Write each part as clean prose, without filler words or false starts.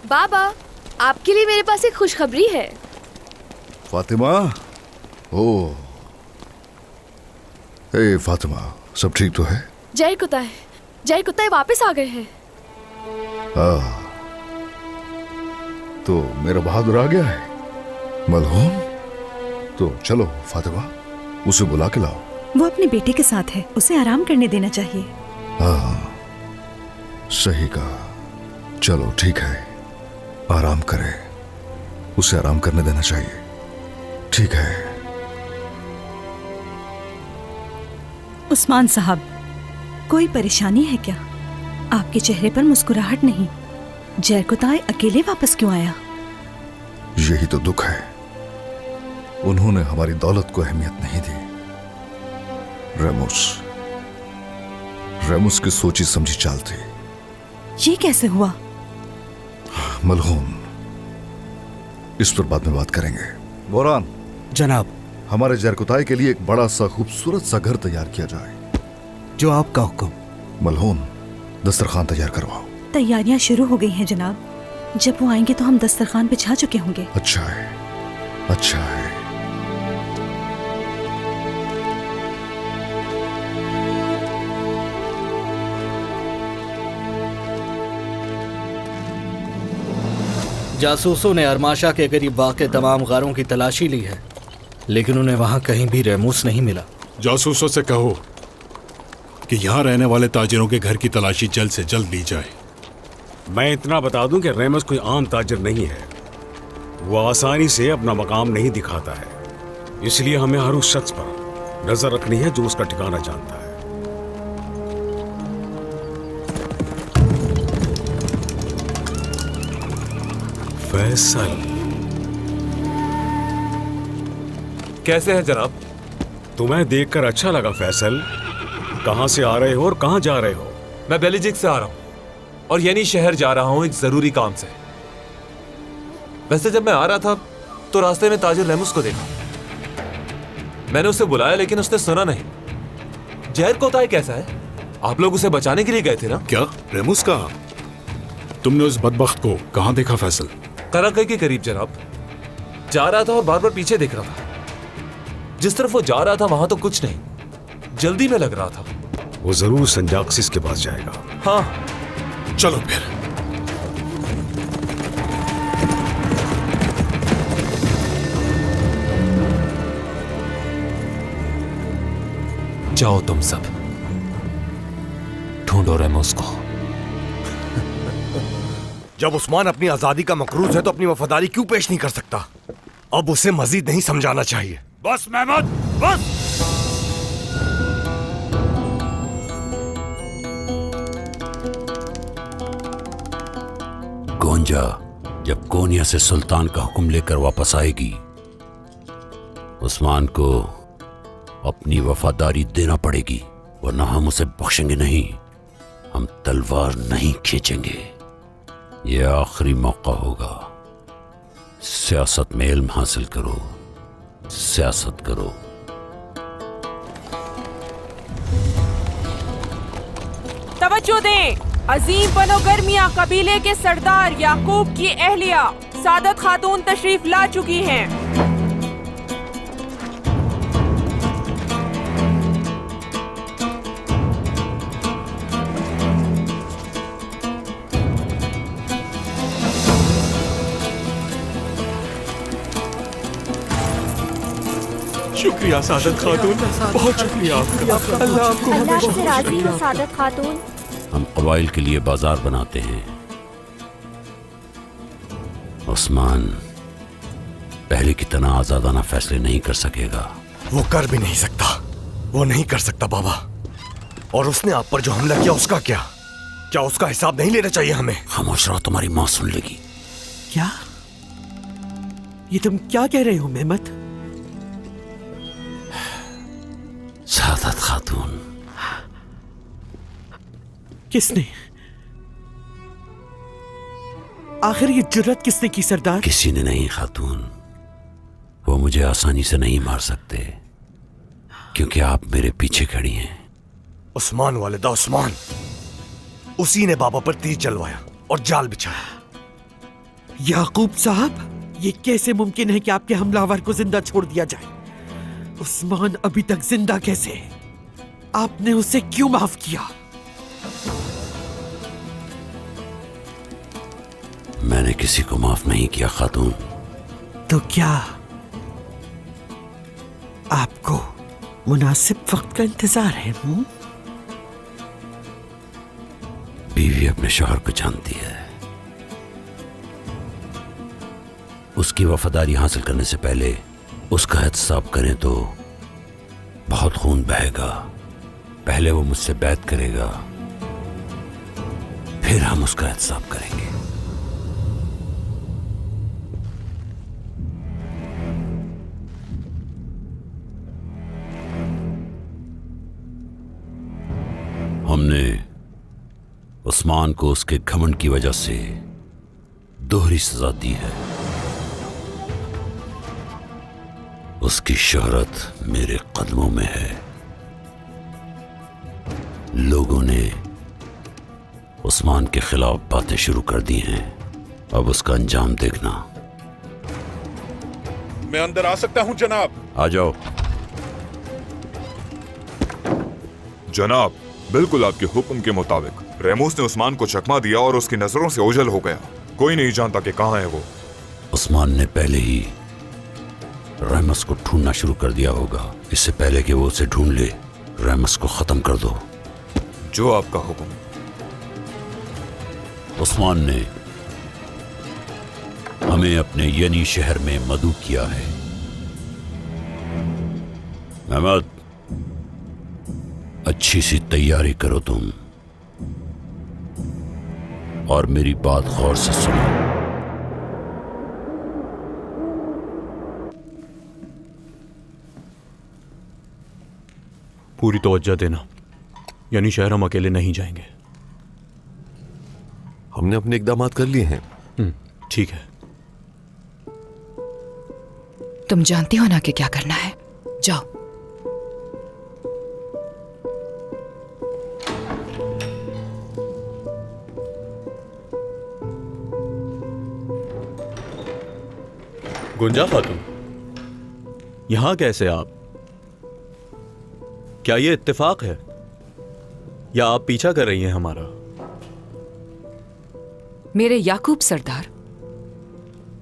बाबा, आपके लिए मेरे पास एक खुशखबरी है। फातिमा, ओ, हे फातिमा, सब ठीक तो है? जय कुताई वापस आ गए हैं। तो मेरा बहादुर आ गया है। मलहूम, तो चलो फातिमा, उसे बुला के लाओ। वो अपने बेटे के साथ है, उसे आराम करने देना चाहिए। हाँ, सही कहा। चलो ठीक है, आराम करे, उसे आराम करने देना चाहिए। ठीक है। उस्मान साहब, कोई परेशानी है क्या? आपके चेहरे पर मुस्कुराहट नहीं। जयकुताई अकेले वापस क्यों आया? यही तो दुख है, उन्होंने हमारी दौलत को अहमियत नहीं दी। रेमुस की सोची समझी चाल थी। ये कैसे हुआ? मलहूम, इस पर बाद में बात करेंगे। बोरान जनाब, हमारे जरकुताई के लिए एक बड़ा सा खूबसूरत सा घर तैयार किया जाए। जो आपका हुक्म। मलहूम, दस्तरखान तैयार करवाओ। तैयारियां शुरू हो गई हैं जनाब। जब वो आएंगे तो हम दस्तरखान बिछा चुके होंगे। अच्छा है, अच्छा है। जासूसों ने अरमाशा के करीब वाक़े तमाम गारों की तलाशी ली है, लेकिन उन्हें वहां कहीं भी रेमूस नहीं मिला। जासूसों से कहो कि यहाँ रहने वाले ताजिरों के घर की तलाशी जल्द से जल्द ली जाए। मैं इतना बता दूं कि रेमस कोई आम ताजिर नहीं है। वो आसानी से अपना मकाम नहीं दिखाता है, इसलिए हमें हर उस शख्स पर नजर रखनी है जो उसका ठिकाना जानता है। फैसल, कैसे हैं जनाब? तुम्हें देखकर अच्छा लगा फैसल। कहां से आ रहे हो और कहां जा रहे हो? मैं बेलिजिक से आ रहा हूं और यानी शहर जा रहा हूं एक जरूरी काम से। वैसे जब मैं आ रहा था तो रास्ते में ताजिर रेमुस को देखा। मैंने उसे बुलाया लेकिन उसने सुना नहीं। जहर कोताई कैसा है? आप लोग उसे बचाने के लिए गए थे ना? क्या रेमुस का? तुमने उस बदबख्त को कहां देखा फैसल? कराकई के करीब जनाब। जा रहा था और बार बार पीछे देख रहा था। जिस तरफ वो जा रहा था वहां तो कुछ नहीं, जल्दी में लग रहा था। वो जरूर संजाक्सिस के पास जाएगा। हाँ, चलो फिर। जाओ तुम सब, ढूंढो रेमुस को। जब उस्मान अपनी आजादी का मकरूज है तो अपनी वफादारी क्यों पेश नहीं कर सकता? अब उसे मजीद नहीं समझाना चाहिए। बस मेहमद, बस। गोंजा जब कोनिया से सुल्तान का हुक्म लेकर वापस आएगी, उस्मान को अपनी वफादारी देना पड़ेगी, वरना हम उसे बख्शेंगे नहीं। हम तलवार नहीं खींचेंगे। यह आखिरी मौका होगा। सियासत में इल्म हासिल करो, सियासत करो। तवज्जो दें, अजीम बनो गर्मिया कबीले के सरदार याकूब की अहलिया सादत खातून तशरीफ ला चुकी हैं। शुक्रिया सादत खातून, बहुत शुक्रिया आपका। अल्लाह आपको अल्लाह से राजी हो सादत खातून। हम कबाइल के लिए बाजार बनाते हैं। उस्मान पहले की तरह आजादाना फैसले नहीं कर सकेगा। वो कर भी नहीं सकता, वो नहीं कर सकता बाबा। और उसने आप पर जो हमला किया उसका क्या? क्या उसका हिसाब नहीं लेना चाहिए हमें? खामोश रहो, तुम्हारी मां सुन लेगी। क्या? ये तुम क्या कह रहे हो मेहमद? सादत खातून, किसने? आखिर ये जुर्रत किसने की सरदार? किसी ने नहीं खातून। वो मुझे आसानी से नहीं मार सकते क्योंकि आप मेरे पीछे खड़ी हैं। उस्मान वालिदा उस्मान, उसी ने बाबा पर तीर चलवाया और जाल बिछाया। याकूब साहब, ये कैसे मुमकिन है कि आपके हमलावर को जिंदा छोड़ दिया जाए? उस्मान अभी तक जिंदा कैसे है? आपने उसे क्यों माफ किया? मैंने किसी को माफ नहीं किया खातून। तो क्या आपको मुनासिब वक्त का इंतजार है? बीवी अपने शौहर को जानती है। उसकी वफादारी हासिल करने से पहले उसका एहतसाब करें तो बहुत खून बहेगा। पहले वो मुझसे बैत करेगा, फिर हम उसका एहतसाब करेंगे। हमने उस्मान को उसके घमंड की वजह से दोहरी सजा दी है। उसकी शोहरत मेरे कदमों में है। लोगों ने उस्मान के खिलाफ बातें शुरू कर दी हैं। अब उसका अंजाम देखना। मैं अंदर आ सकता हूं जनाब? आ जाओ। जनाब, बिल्कुल आपके हुक्म के मुताबिक रेमोस ने उस्मान को चकमा दिया और उसकी नजरों से ओझल हो गया। कोई नहीं जानता कि कहां है वो। उस्मान ने पहले ही रेमस को ढूंढना शुरू कर दिया होगा। इससे पहले कि वो उसे ढूंढ ले, रेमस को खत्म कर दो। जो आपका हुक्म। उस्मान ने हमें अपने यनी शहर में मदऊ किया है। अहमद, अच्छी सी तैयारी करो तुम, और मेरी बात गौर से सुनो। पूरी तवज्जो देना, यानी शहर हम अकेले नहीं जाएंगे। हमने अपने इकदामात कर लिए हैं। ठीक है। तुम जानती हो ना कि क्या करना है। जाओ। गुंजा खातून, यहां कैसे आप? क्या ये इत्तेफाक है या आप पीछा कर रही हैं हमारा? मेरे याकूब सरदार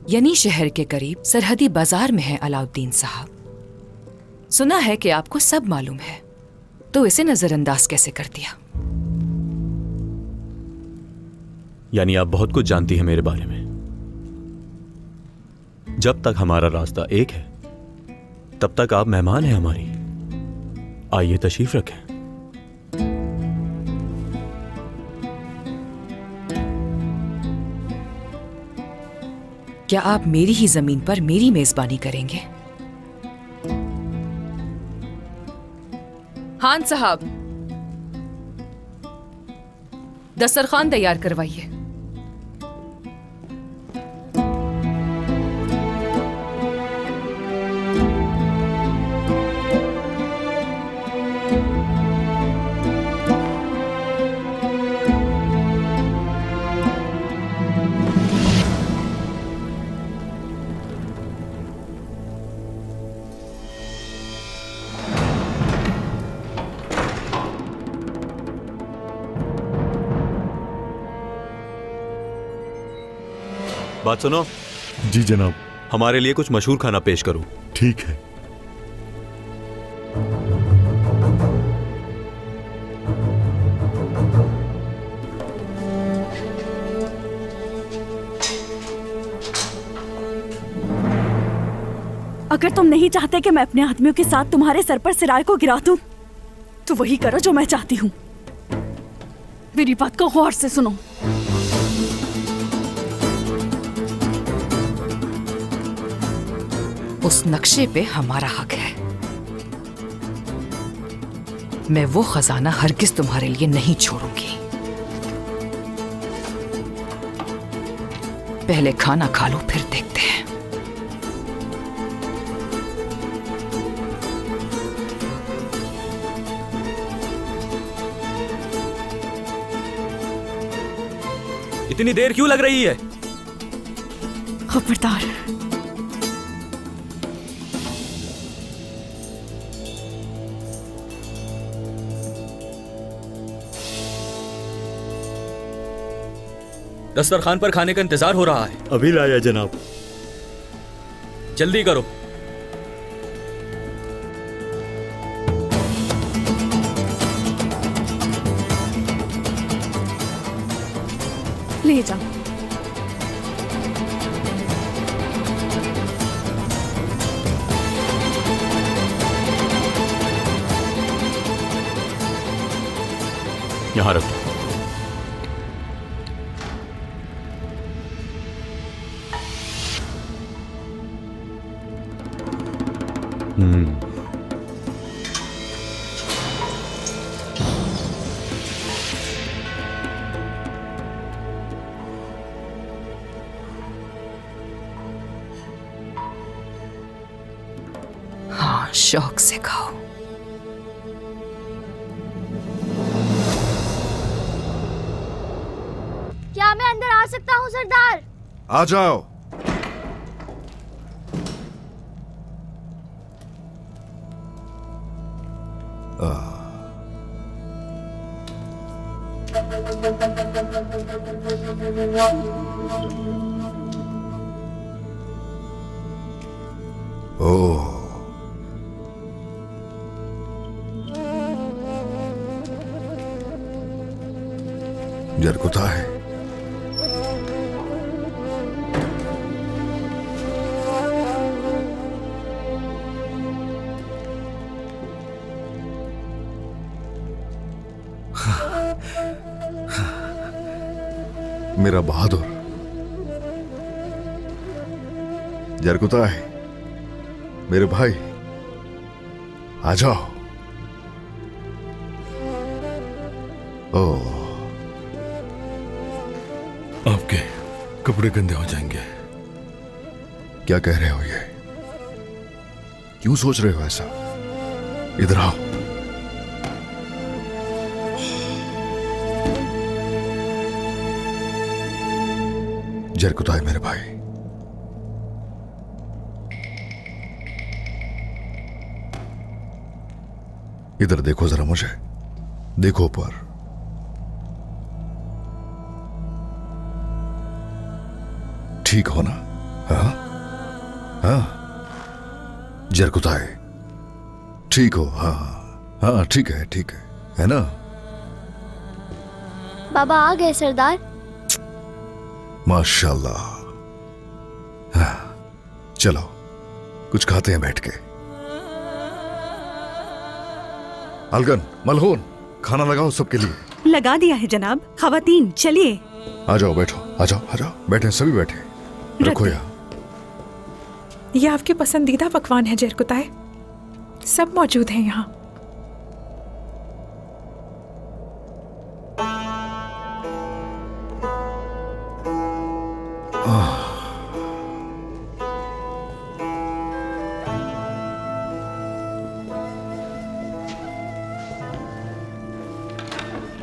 यनी शहर के करीब सरहदी बाजार में है अलाउद्दीन साहब। सुना है कि आपको सब मालूम है, तो इसे नजरअंदाज कैसे कर दिया? यानी आप बहुत कुछ जानती हैं मेरे बारे में। जब तक हमारा रास्ता एक है तब तक आप मेहमान हैं हमारी। आइए तशरीफ रखें। क्या आप मेरी ही जमीन पर मेरी मेजबानी करेंगे? खान साहब, दस्तरखान तैयार करवाइए। बात सुनो। जी जनाब। हमारे लिए कुछ मशहूर खाना पेश करो। ठीक है। अगर तुम नहीं चाहते कि मैं अपने आदमियों के साथ तुम्हारे सर पर सिराय को गिरा दूं, तो वही करो जो मैं चाहती हूँ। मेरी बात को गौर से सुनो। उस नक्शे पे हमारा हक है। मैं वो खजाना हरगिज तुम्हारे लिए नहीं छोड़ूंगी। पहले खाना खा लो, फिर देखते हैं। इतनी देर क्यों लग रही है? खबरदार। दस्तरखान पर खाने का इंतजार हो रहा है। अभी लाया जनाब। जल्दी करो। ले जाओ। यहां रख। हाँ, शौक से खाओ। क्या मैं अंदर आ सकता हूँ सरदार? आ जाओ। ओह, जरकुता है। मेरा बहादुर जरकुता है, मेरे भाई आ जाओ। ओह, आपके कपड़े गंदे हो जाएंगे। क्या कह रहे हो ये? क्यों सोच रहे हो ऐसा? इधर आओ। जरकुता है मेरे भाई। इधर देखो जरा मुझे, देखो ऊपर। ठीक हो ना? हाँ हाँ, जरकुताए ठीक हो? हाँ हाँ, ठीक है ना? बाबा आ गए सरदार। माशाल्लाह। हाँ, चलो कुछ खाते हैं बैठ के। अलगन, मलहून, खाना लगाओ सबके लिए। लगा दिया है जनाब। खवातीन चलिए। आ जाओ, बैठो, आ जाओ, बैठे, सभी बैठे। रखो यहाँ। ये आपके पसंदीदा पकवान है जरकुताए, सब मौजूद हैं यहाँ।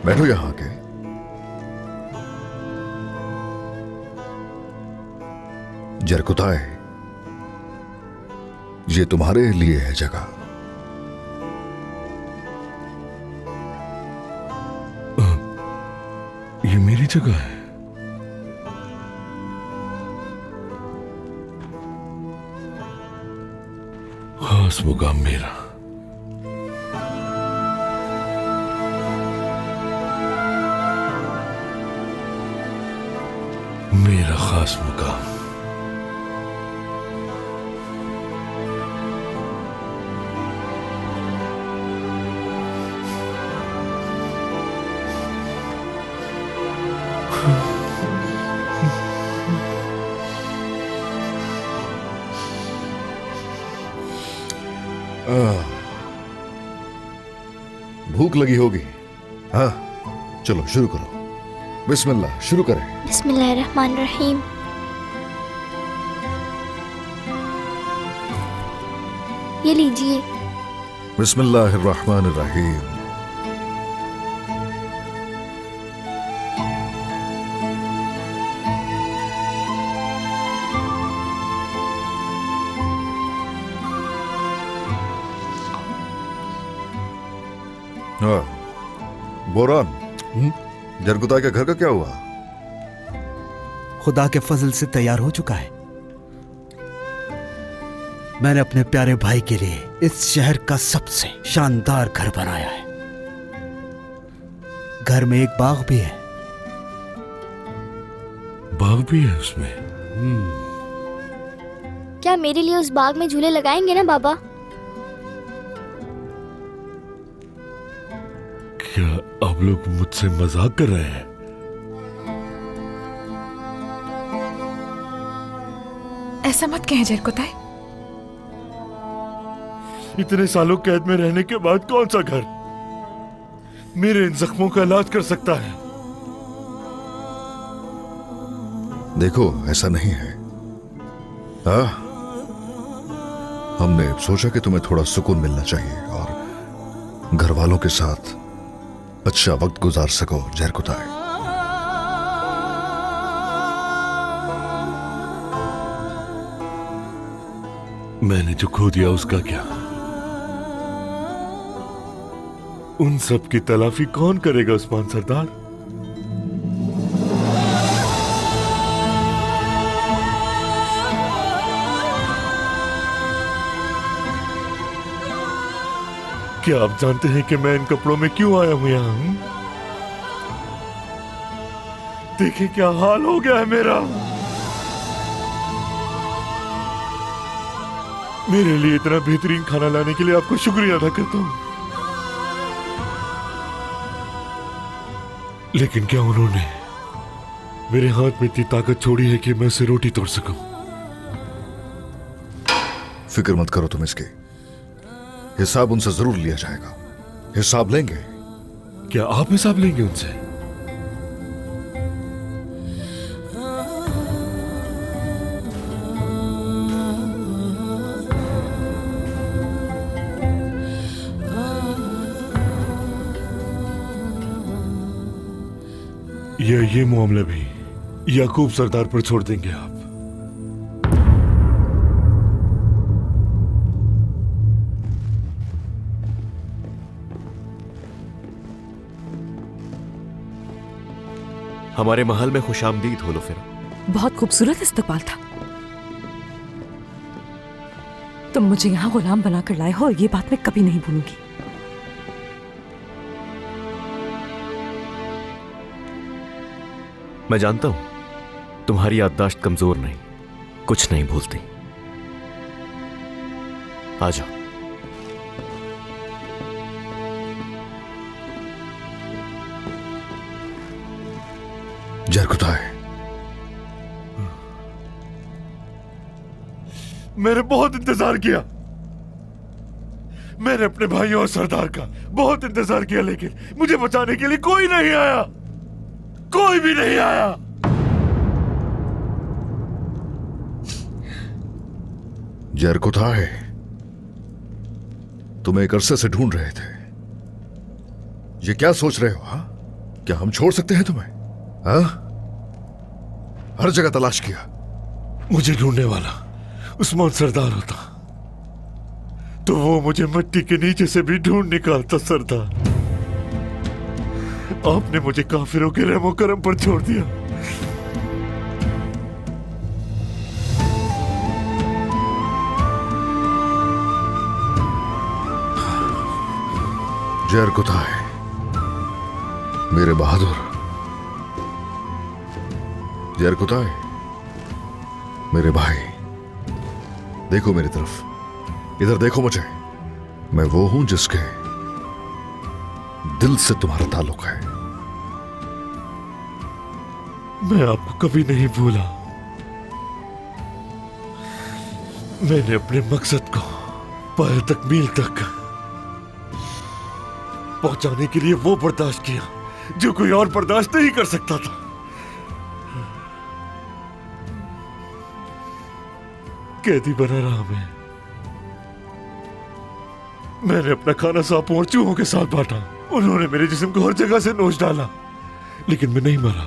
बैठो यहाँ आके। जरकुताए, ये तुम्हारे लिए है जगह। ये मेरी जगह है। खास मुकाम मेरा। मेरा खास मुकाम। भूख लगी होगी। हाँ, चलो शुरू करो। बिस्मिल्लाह, शुरू करें। बिस्मिल्लाहिर्रहमानिर्रहीम। ये लीजिए। बिस्मिल्लाहिर्रहमानिर्रहीम। हाँ, बोरान, जरगुताई के घर का क्या हुआ? खुदा के फजल से तैयार हो चुका है। मैंने अपने प्यारे भाई के लिए इस शहर का सबसे शानदार घर बनाया है। घर में एक बाग भी है। बाग भी है उसमें? क्या मेरे लिए उस बाग में झूले लगाएंगे ना बाबा? क्या आप लोग मुझसे मजाक कर रहे हैं? ऐसा मत कहें जरकुताई। इतने सालों कैद में रहने के बाद कौन सा घर मेरे इन जख्मों का इलाज कर सकता है? देखो, ऐसा नहीं है। हाँ, हमने सोचा कि तुम्हें थोड़ा सुकून मिलना चाहिए और घर वालों के साथ अच्छा वक्त गुजार सको जरकुताई। मैंने जो खो दिया उसका क्या? उन सब की तलाफी कौन करेगा उस्मान सरदार? क्या आप जानते हैं कि मैं इन कपड़ों में क्यों आया हूं यहां? देखिए क्या हाल हो गया है मेरा। मेरे लिए इतना बेहतरीन खाना लाने के लिए आपको शुक्रिया अदा करता हूं, लेकिन क्या उन्होंने मेरे हाथ में इतनी ताकत छोड़ी है कि मैं उसे रोटी तोड़ सकूं? फिक्र मत करो तुम इसकी, हिसाब उनसे जरूर लिया जाएगा। हिसाब लेंगे। क्या आप हिसाब लेंगे उनसे? या ये मामला भी याकूब सरदार पर छोड़ देंगे आप? हमारे महल में खुशामदीद हो लो फिर। बहुत खूबसूरत इस्तकबाल था। तुम मुझे यहाँ गुलाम बनाकर लाए हो और ये बात मैं कभी नहीं भूलूंगी। मैं जानता हूं तुम्हारी याददाश्त कमजोर नहीं, कुछ नहीं भूलती। आ जाओ। जरकुताई, मैंने बहुत इंतजार किया। मैंने अपने भाइयों और सरदार का बहुत इंतजार किया, लेकिन मुझे बचाने के लिए कोई नहीं आया। कोई भी नहीं आया। जरकुताई, तुम एक अरसे से ढूंढ रहे थे। ये क्या सोच रहे हो? हाँ, क्या हम छोड़ सकते हैं तुम्हें? हाँ, हर जगह तलाश किया। मुझे ढूंढने वाला उस्मान सरदार होता तो वो मुझे मिट्टी के नीचे से भी ढूंढ निकालता। सरदार, आपने मुझे काफिरों के रहमो करम पर छोड़ दिया। जरकुताई, मेरे बहादुर जरकुताई, मेरे भाई, देखो मेरी तरफ, इधर देखो मुझे। मैं वो हूं जिसके दिल से तुम्हारा ताल्लुक है। मैं आपको कभी नहीं भूला। मैंने अपने मकसद को पाए तकमील तक पहुंचाने के लिए वो बर्दाश्त किया जो कोई और बर्दाश्त नहीं कर सकता था। कैदी बना रहा मैंने अपना खाना सांपों और चूहों के साथ बांटा। उन्होंने मेरे जिस्म को हर जगह से नोच डाला, लेकिन मैं नहीं मरा।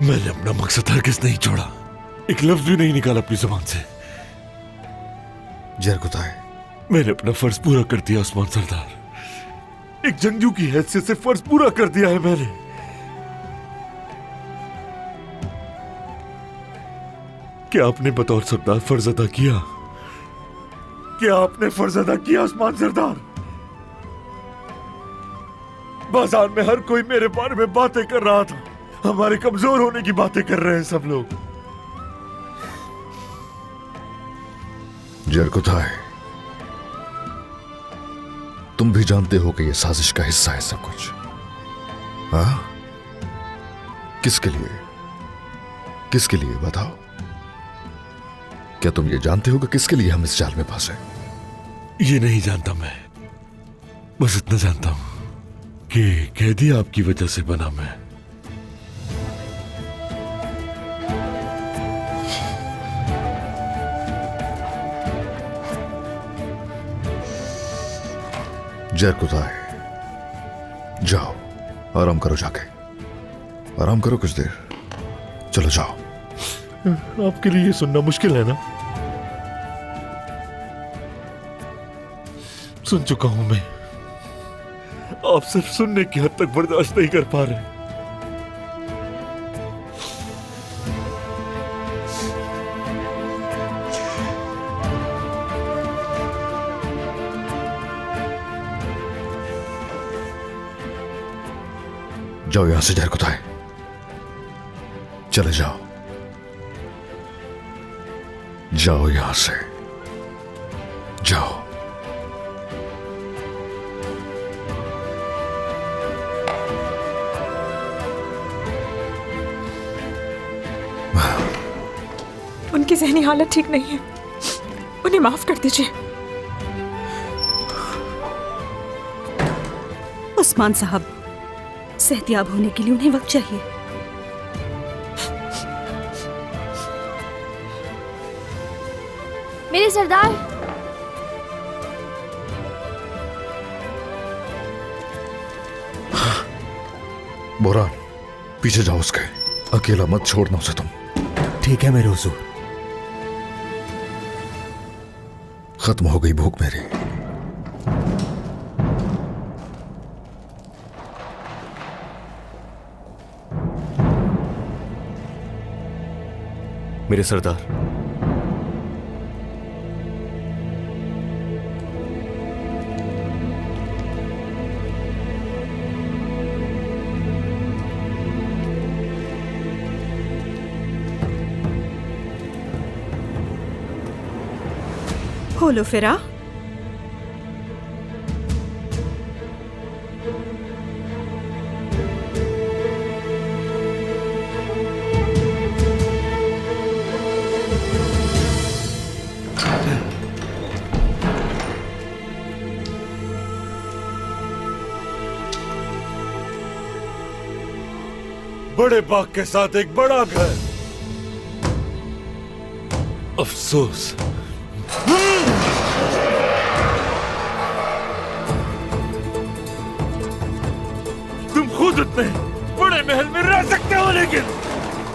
मैंने अपना मकसद हरगिज़ नहीं छोड़ा। एक लफ्ज भी नहीं निकाला अपनी जुबान से। जरकुताई, मैंने अपना फर्ज पूरा कर दिया उस्मान सरदार। एक जंगजू की हैसियत से फर्ज पूरा कर दिया है मैंने। क्या आपने बतौर सरदार फर्ज अदा किया? क्या आपने फर्ज अदा किया उस्मान सरदार? बाजार में हर कोई मेरे बारे में बातें कर रहा था, हमारे कमजोर होने की बातें कर रहे हैं सब लोग। जरकुताई, तुम भी जानते हो कि यह साजिश का हिस्सा है सब कुछ। हाँ, किसके लिए? किसके लिए बताओ? क्या तुम ये जानते हो कि किसके लिए हम इस जाल में फंसे? ये नहीं जानता मैं, बस इतना जानता हूं कि कैदी आपकी वजह से बना मैं। जरकुताई, जाओ आराम करो, जाके आराम करो कुछ देर। चलो जाओ। आपके लिए ये सुनना मुश्किल है ना? सुन चुका हूं मैं। आप सिर्फ सुनने की हद तक बर्दाश्त नहीं कर पा रहे। जाओ यहां से जरकुताई, चले जाओ, जाओ यहां से, जाओ। उनकी ज़हनी हालत ठीक नहीं है, उन्हें माफ कर दीजिए। उस्मान साहब, सेहतियाब होने के लिए उन्हें वक्त चाहिए। मेरे सरदार, बोरान, पीछे जाओ उसके, अकेला मत छोड़ना उसे तुम। ठीक है मेरे हुजूर। खत्म हो गई भूख मेरी। मेरे सरदार, होलो फिरा। बड़े बाग के साथ एक बड़ा घर। अफसोस, तुम खुद इतने बड़े महल में रह सकते हो, लेकिन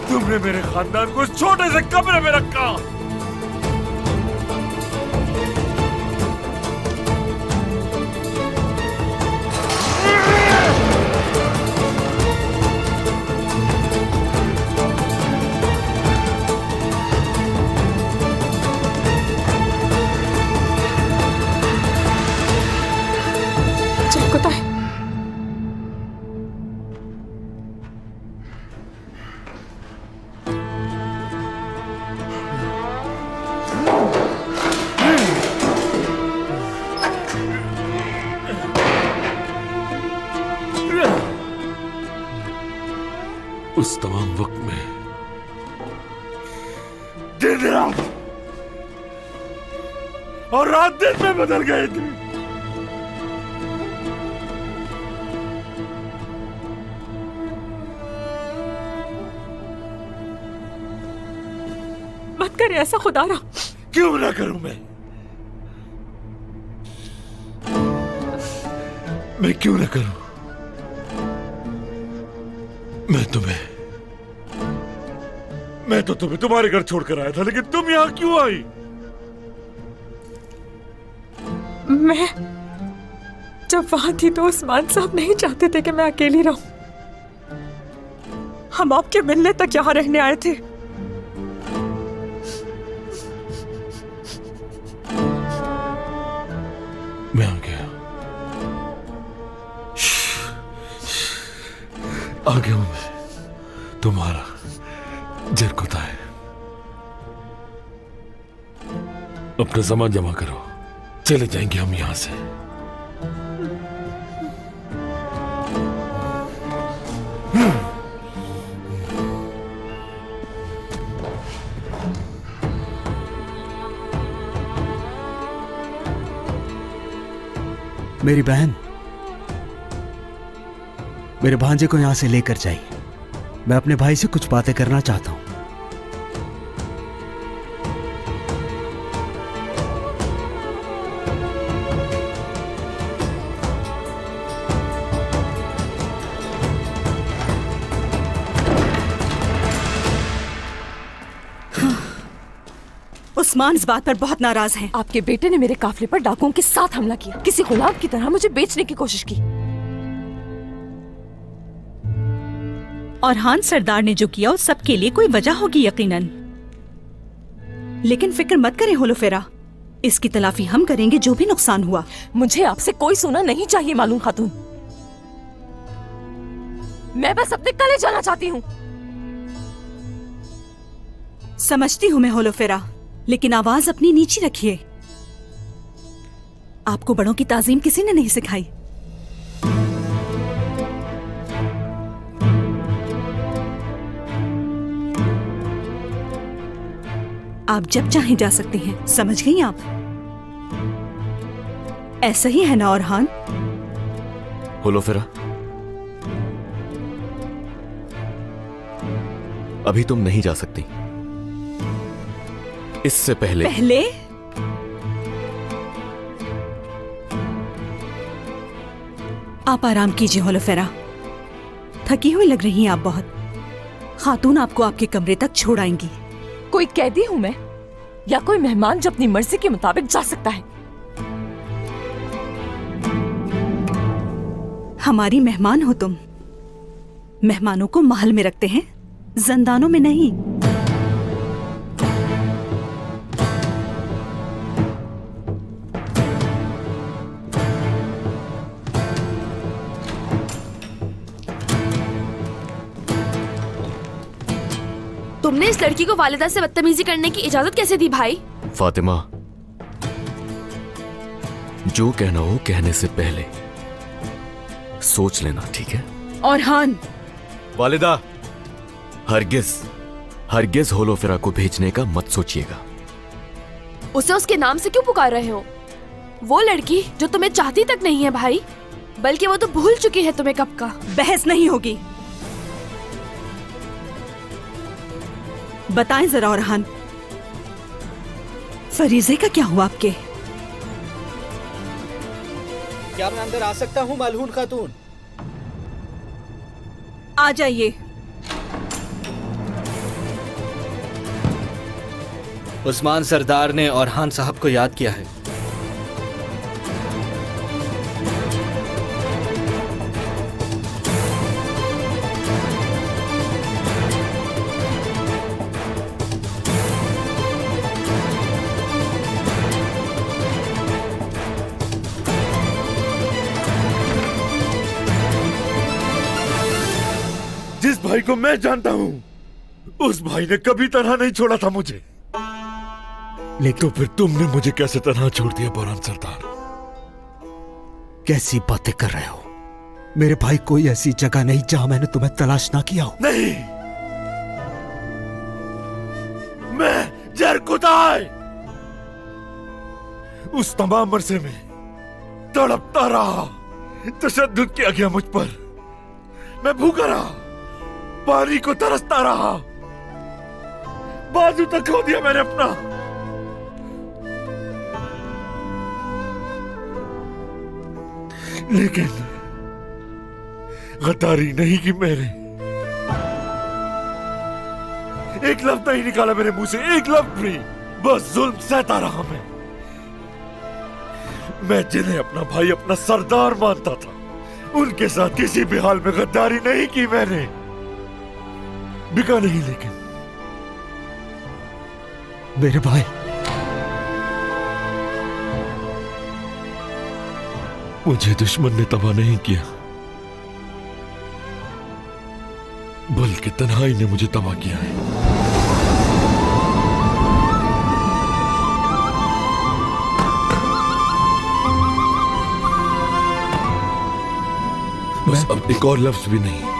तुमने मेरे खानदान को इस छोटे से कमरे में रखा। उस तमाम वक्त में दिन रात और रात दिन में बदल गए थे। मत करे ऐसा खुदारा। क्यों ना करूं मैं क्यों ना करूं? मैं तो तुम्हें तुम्हारे घर छोड़कर आया था, लेकिन तुम यहां क्यों आई? मैं जब वहां थी तो उस्मान साहब नहीं चाहते थे कि मैं अकेली रहूं। हम आपके मिलने तक यहाँ रहने आए थे। मैं आ गया, आ गया हूं मैं, तुम्हारा जरकुता है। अपना सामान जमा करो, चले जाएंगे हम यहां से। मेरी बहन, मेरे भांजे को यहां से लेकर जाइए। मैं अपने भाई से कुछ बातें करना चाहता हूं। उस्मान इस बात पर बहुत नाराज है। आपके बेटे ने मेरे काफिले पर डाकुओं के साथ हमला किया, किसी गुलाम की तरह मुझे बेचने की कोशिश की। और हान सरदार ने जो किया उस सब के लिए कोई वजह होगी यकीनन। लेकिन फिक्र मत करें होलोफेरा, इसकी तलाफी हम करेंगे जो भी नुकसान हुआ। मुझे आपसे कोई सोना नहीं चाहिए मालूम खातून, मैं बस अपने कले जाना चाहती हूँ। समझती हूँ मैं होलोफेरा, लेकिन आवाज अपनी नीची रखिए। आपको बड़ों की ताजीम किसी ने नहीं सिखाई। आप जब चाहें जा सकते हैं, समझ गई आप? ऐसा ही है ना औरहान? होलोफेरा, अभी तुम नहीं जा सकती। इससे पहले आप आराम कीजिए होलोफेरा, थकी हुई लग रही हैं आप बहुत। खातून आपको आपके कमरे तक छोड़ आएंगी। कोई कैदी हूं मैं या कोई मेहमान जो अपनी मर्जी के मुताबिक जा सकता है? हमारी मेहमान हो तुम। मेहमानों को महल में रखते हैं, जंदानों में नहीं। तुमने इस लड़की को वालिदा से बदतमीजी करने की इजाजत कैसे दी भाई? फातिमा, जो कहना हो कहने से पहले सोच लेना, ठीक है? औरहान, वालिदा, हरगिज होलोफेरा को भेजने का मत सोचिएगा। उसे उसके नाम से क्यों पुकार रहे हो? वो लड़की जो तुम्हें चाहती तक नहीं है भाई, बल्कि वो तो भूल चुकी है तुम्हें कब का। बहस नहीं होगी। बताएं जरा औरहान, फरीजे का क्या हुआ आपके? क्या मैं अंदर आ सकता हूँ मलहून खातून? आ जाइए। उस्मान सरदार ने औरहान साहब को याद किया है। जिस भाई को मैं जानता हूं, उस भाई ने कभी तनहा नहीं छोड़ा था मुझे। लेकिन तो फिर तुमने मुझे कैसे तनहा छोड़ दिया बोरान सरदार? कैसी बातें कर रहे हो? मेरे भाई, कोई ऐसी जगह नहीं जहां मैंने तुम्हें तलाश ना किया हो। नहीं, मैं जरकुताई उस तमाम अरसे में तड़पता रहा, तशद्दुद किया गया मुझ पर। मैं भूखा रहा, पानी को तरसता रहा, बाजू तक खो दिया मैंने अपना। लेकिन गद्दारी नहीं की मैंने। एक लफ्ज नहीं निकाला मेरे मुंह से, एक लफ्ज भी। बस जुल्म सहता रहा मैं। मैं जिन्हें अपना भाई अपना सरदार मानता था, उनके साथ किसी भी हाल में गद्दारी नहीं की मैंने। बिका नहीं लेकिन मेरे भाई, मुझे दुश्मन ने तबाह नहीं किया, बल्कि तन्हाई ने मुझे तबाह किया है। बस अब एक और लफ्ज भी नहीं।